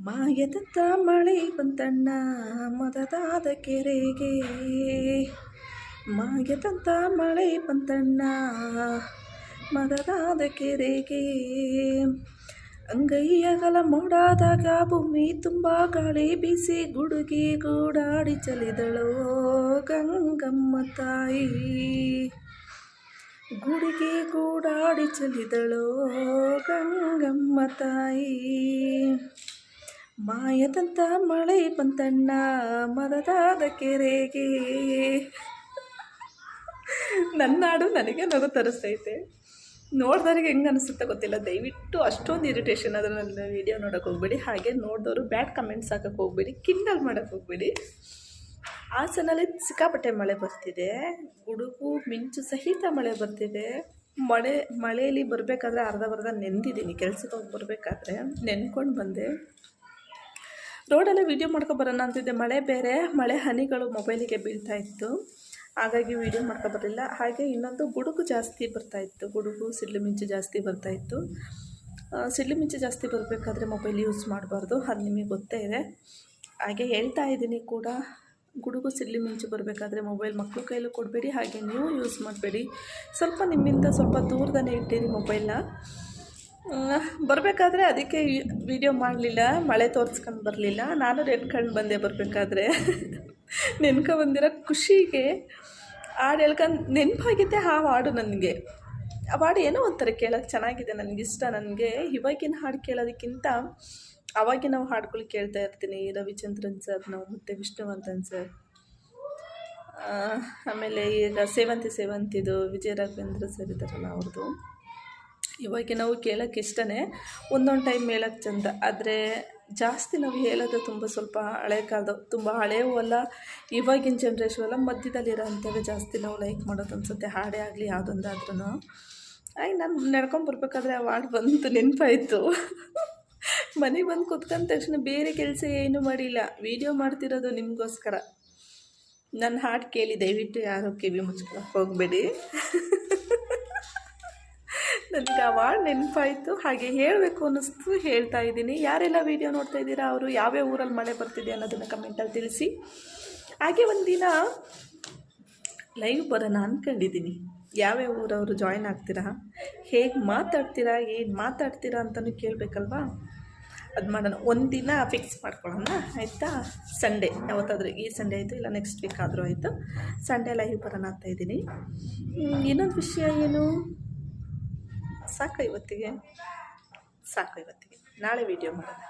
ಮಾಯದಂತ ಮಳೆ ಬಂತಣ್ಣ ಮದದಾದ ಕೆರೆಗೆ, ಮಾಯದಂತ ಮಳೆ ಬಂತಣ್ಣ ಮದದಾದ ಕೆರೆಗೆ. ಅಂಗೈಯಗಲ ಮೋಡಾದಾಗ ಭೂಮಿ ತುಂಬ ಗಾಳಿ ಬೀಸಿ ಗುಡುಗಿ ಗೂಡಾಡಿ ಚಲಿದಳೋ ಗಂಗಮ್ಮ ತಾಯಿ, ಗುಡುಗಿ ಗೂಡಾಡಿ ಚಲಿದಳೋ ಗಂಗಮ್ಮ ತಾಯಿ. ಮಾಯದಂತ ಮಳೆ ಬಂತಣ್ಣ ಮದದಾದ ಕೆರೆಗೆ. ನನ್ನ ಹಾಡು ನನಗೆ ನಗು ತರಿಸ್ತೈತೆ. ನೋಡ್ದವ್ರಿಗೆ ಹೆಂಗೆ ಅನಿಸುತ್ತೆ ಗೊತ್ತಿಲ್ಲ. ದಯವಿಟ್ಟು ಅಷ್ಟೊಂದು ಇರಿಟೇಷನ್ ಆದರೆ ನನ್ನ ವೀಡಿಯೋ ನೋಡೋಕೆ ಹೋಗ್ಬೇಡಿ. ಹಾಗೆ ನೋಡಿದವರು ಬ್ಯಾಡ್ ಕಮೆಂಟ್ಸ್ ಹಾಕೋಕ್ಕೆ ಹೋಗ್ಬೇಡಿ, ಕಿಂಡಲ್ ಮಾಡೋಕ್ಕೆ ಹೋಗ್ಬೇಡಿ. ಹಾಸನಲ್ಲಿ ಸಿಕ್ಕಾಪಟ್ಟೆ ಮಳೆ ಬರ್ತಿದೆ, ಗುಡುಗು ಮಿಂಚು ಸಹಿತ ಮಳೆ ಬರ್ತಿದೆ. ಮಳೆಯಲ್ಲಿ ಬರಬೇಕಾದ್ರೆ ಅರ್ಧ ನೆಂದಿದ್ದೀನಿ. ಕೆಲ್ಸಕ್ಕೆ ಹೋಗಿ ಬರಬೇಕಾದ್ರೆ ನೆನ್ಕೊಂಡು ಬಂದೆ. ರೋಡಲ್ಲೇ ವೀಡಿಯೋ ಮಾಡ್ಕೊಬರೋಣ ಅಂತಿದ್ದೆ. ಮಳೆ ಬೇರೆ, ಮಳೆ ಹನಿಗಳು ಮೊಬೈಲಿಗೆ ಬೀಳ್ತಾ ಇತ್ತು, ಹಾಗಾಗಿ ವೀಡಿಯೋ ಮಾಡ್ಕೊಬರಲಿಲ್ಲ. ಹಾಗೆ ಇನ್ನೊಂದು ಗುಡುಗು ಜಾಸ್ತಿ ಬರ್ತಾಯಿತ್ತು, ಗುಡುಗು ಸಿಡ್ಲು ಮಿಂಚು ಜಾಸ್ತಿ ಬರ್ತಾಯಿತ್ತು. ಸಿಡ್ಲು ಮಿಂಚು ಜಾಸ್ತಿ ಬರಬೇಕಾದ್ರೆ ಮೊಬೈಲ್ ಯೂಸ್ ಮಾಡಬಾರ್ದು, ಅದು ನಿಮಗೆ ಗೊತ್ತೇ ಇದೆ. ಹಾಗೆ ಹೇಳ್ತಾ ಇದ್ದೀನಿ ಕೂಡ, ಗುಡುಗು ಸಿಡ್ಲು ಮಿಂಚು ಬರಬೇಕಾದ್ರೆ ಮೊಬೈಲ್ ಮಕ್ಕಳು ಕೈಲೂ ಕೊಡಬೇಡಿ, ಹಾಗೆ ನೀವು ಯೂಸ್ ಮಾಡಬೇಡಿ. ಸ್ವಲ್ಪ ನಿಮ್ಮಿಂದ ಸ್ವಲ್ಪ ದೂರದಲ್ಲೇ ಇಟ್ಟಿರಿ ಮೊಬೈಲ್ನ. ಬರಬೇಕಾದ್ರೆ ಅದಕ್ಕೆ ವೀಡಿಯೋ ಮಾಡಲಿಲ್ಲ, ಮಳೆ ತೋರಿಸ್ಕೊಂಡು ಬರಲಿಲ್ಲ. ನಾನು ನೆನ್ಕೊಂಡು ಬಂದೆ ಬರಬೇಕಾದ್ರೆ. ನೆನ್ಕೊಂಬಂದಿರೋ ಖುಷಿಗೆ ಹಾಡು ಹೇಳ್ಕೊಂಡು ನೆನಪಾಗಿದ್ದೆ ಆ ಹಾಡು ನನಗೆ. ಆ ಹಾಡು ಏನೋ ಒಂಥರ ಕೇಳೋಕ್ಕೆ ಚೆನ್ನಾಗಿದೆ, ನನಗಿಷ್ಟ. ನನಗೆ ಇವಾಗಿನ ಹಾಡು ಕೇಳೋದಕ್ಕಿಂತ ಆವಾಗಿನ ಹಾಡುಗಳು ಕೇಳ್ತಾ ಇರ್ತೀನಿ. ರವಿಚಂದ್ರನ್ ಸರ್ ನಾವು ಮತ್ತು ವಿಷ್ಣುವರ್ಧನ್ ಸರ್, ಆಮೇಲೆ ಈಗ ಸೇವಂತಿದು ವಿಜಯ ರಾಘವೇಂದ್ರ ಸರ್ ಇದ್ದಾರಲ್ಲ ಅವ್ರದ್ದು. ಇವಾಗ ನಾವು ಕೇಳೋಕ್ಕೆ ಇಷ್ಟನೇ, ಒಂದೊಂದು ಟೈಮ್ ಹೇಳೋಕ್ಕೆ ಚಂದ. ಆದರೆ ಜಾಸ್ತಿ ನಾವು ಹೇಳೋದು ತುಂಬ ಸ್ವಲ್ಪ ಹಳೆ ಕಾಲದ, ತುಂಬ ಹಳೆಯೂ ಅಲ್ಲ, ಇವಾಗಿನ ಜನ್ರೇಷನ್ ಅಲ್ಲ, ಮಧ್ಯದಲ್ಲಿರೋ ಅಂಥವೇ ಜಾಸ್ತಿ ನಾವು ಲೈಕ್ ಮಾಡೋದು ಅನಿಸುತ್ತೆ. ಹಾಡೇ ಆಗಲಿ ಯಾವುದೊಂದಾದ್ರೂ. ಆಯ್ತು, ನಾನು ನಡ್ಕೊಂಬರ್ಬೇಕಾದ್ರೆ ಆ ಹಾಡು ಬಂತು, ನೆನಪಾಯಿತು. ಮನೆಗೆ ಬಂದು ಕೂತ್ಕೊಂಡ ತಕ್ಷಣ ಬೇರೆ ಕೆಲಸ ಏನೂ ಮಾಡಿಲ್ಲ, ವೀಡಿಯೋ ಮಾಡ್ತಿರೋದು ನಿಮಗೋಸ್ಕರ. ನನ್ನ ಹಾಡು ಕೇಳಿ ದಯವಿಟ್ಟು ಯಾರು ಕಿವಿ ಮುಚ್ಕೊಳಕ್ಕೆ ಹೋಗಬೇಡಿ. ನನಗೆ ಆ ಹಾಡು ನೆನಪಾಯಿತು, ಹಾಗೆ ಹೇಳಬೇಕು ಅನ್ನಿಸ್ತು, ಹೇಳ್ತಾ ಇದ್ದೀನಿ. ಯಾರೆಲ್ಲ ವೀಡಿಯೋ ನೋಡ್ತಾ ಇದ್ದೀರಾ, ಅವರು ಯಾವ್ಯಾವ ಊರಲ್ಲಿ ಮಳೆ ಬರ್ತಿದೆ ಅನ್ನೋದನ್ನು ಕಮೆಂಟಲ್ಲಿ ತಿಳಿಸಿ. ಹಾಗೆ ಒಂದಿನ ಲೈವ್ ಬರೋಣ ಅಂದ್ಕೊಂಡಿದ್ದೀನಿ. ಯಾವ್ಯಾವ ಊರವರು ಜಾಯ್ನ್ ಆಗ್ತೀರಾ, ಹೇಗೆ ಮಾತಾಡ್ತೀರಾ, ಏನು ಮಾತಾಡ್ತೀರಾ ಅಂತಲೂ ಕೇಳಬೇಕಲ್ವಾ. ಅದು ಮಾಡೋಣ, ಒಂದಿನ ಫಿಕ್ಸ್ ಮಾಡ್ಕೊಳ್ಳೋಣ ಆಯಿತಾ. ಸಂಡೇ ಯಾವತ್ತಾದರೂ, ಈ ಸಂಡೇ ಆಯಿತು ಇಲ್ಲ ನೆಕ್ಸ್ಟ್ ವೀಕ್ ಆದರೂ ಆಯಿತು, ಸಂಡೇ ಲೈವ್ ಬರೋಣ ಅಂತ ಇದ್ದೀನಿ. ಇನ್ನೊಂದು ವಿಷಯ ಏನು, ಸಾಕು ಇವತ್ತಿಗೆ, ನಾಳೆ ವೀಡಿಯೋ ಮಾಡೋಣ.